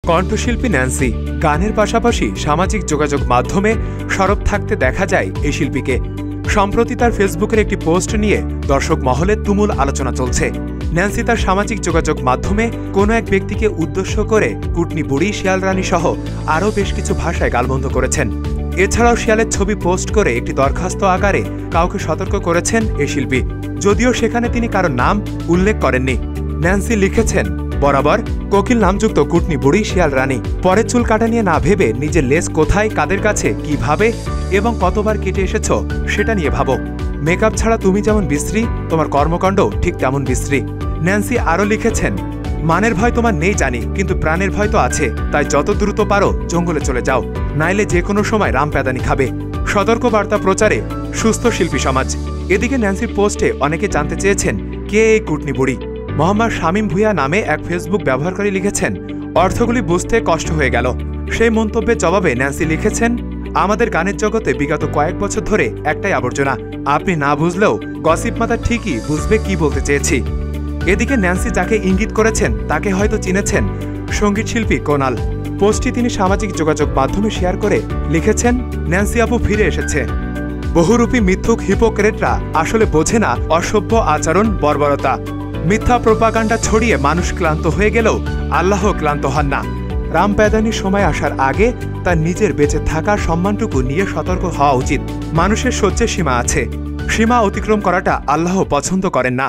কণ্ঠশিল্পী ন্যান্সি গানের পাশাপাশি সামাজিক যোগাযোগ মাধ্যমে সরব থাকতে দেখা যায় এই শিল্পীকে। সম্প্রতি তার ফেসবুকের একটি পোস্ট নিয়ে দর্শক মহলে তুমুল আলোচনা চলছে। ন্যান্সি তার সামাজিক যোগাযোগ মাধ্যমে কোনো এক ব্যক্তিকে উদ্দেশ্য করে কুটনি বুড়ি, শিয়াল রানী সহ আরও বেশ কিছু ভাষায় গালমন্দ করেছেন। এছাড়াও শিয়ালের ছবি পোস্ট করে একটি দরখাস্ত আকারে কাউকে সতর্ক করেছেন এই শিল্পী, যদিও সেখানে তিনি কারো নাম উল্লেখ করেননি। ন্যান্সি লিখেছেন, বরাবর কোকিল নামযুক্ত কুটনি বুড়ি, শিয়াল রানী, পরে চুল কাটা নিয়ে না ভেবে নিজের লেজ কোথায়, কাদের কাছে, কিভাবে এবং কতবার কেটে এসেছ সেটা নিয়ে ভাবো। মেকআপ ছাড়া তুমি যেমন বিশ্রী, তোমার কর্মকাণ্ড ঠিক তেমন বিশ্রী। ন্যান্সি আরও লিখেছেন, মানের ভয় তোমার নেই জানি, কিন্তু প্রাণের ভয় তো আছে, তাই যত দ্রুত পারো জঙ্গলে চলে যাও, নাইলে যে কোনো সময় রামপ্যাদানি খাবে। সতর্ক বার্তা প্রচারে সুস্থ শিল্পী সমাজ। এদিকে ন্যান্সির পোস্টে অনেকে জানতে চেয়েছেন কে এই কুটনি বুড়ি। মোহাম্মদ শামীম ভুঁইয়া নামে এক ফেসবুক ব্যবহারকারী লিখেছেন, অর্থগুলি বুঝতে কষ্ট হয়ে গেল। সেই মন্তব্যের জবাবে ন্যান্সি লিখেছেন, আমাদের গানের জগতে বিগত কয়েক বছর ধরে একটাই আবর্জনা, আপনি না বুঝলেও গসিপ মাতা ঠিকই বুঝবে কি বলতে চেয়েছি। এদিকে ন্যান্সি যাকে ইঙ্গিত করেছেন তাকে হয়তো চিনেছেন সঙ্গীত শিল্পী কোনাল। পোস্টটি তিনি সামাজিক যোগাযোগ মাধ্যমে শেয়ার করে লিখেছেন, ন্যান্সি আপু ফিরে এসেছে। বহুরূপী মিথ্যুক হিপোক্রেটরা আসলে বোঝে না অসভ্য আচরণ, বর্বরতা। মিথ্যা প্রোপাগান্ডা ছড়িয়ে মানুষ ক্লান্ত হয়ে গেলেও আল্লাহ ক্লান্ত হন না। রামপ্যাদানির সময় আসার আগে তার নিজের বেঁচে থাকার সম্মানটুকু নিয়ে সতর্ক হওয়া উচিত। মানুষের সহ্যের সীমা আছে, সীমা অতিক্রম করাটা আল্লাহ পছন্দ করেন না।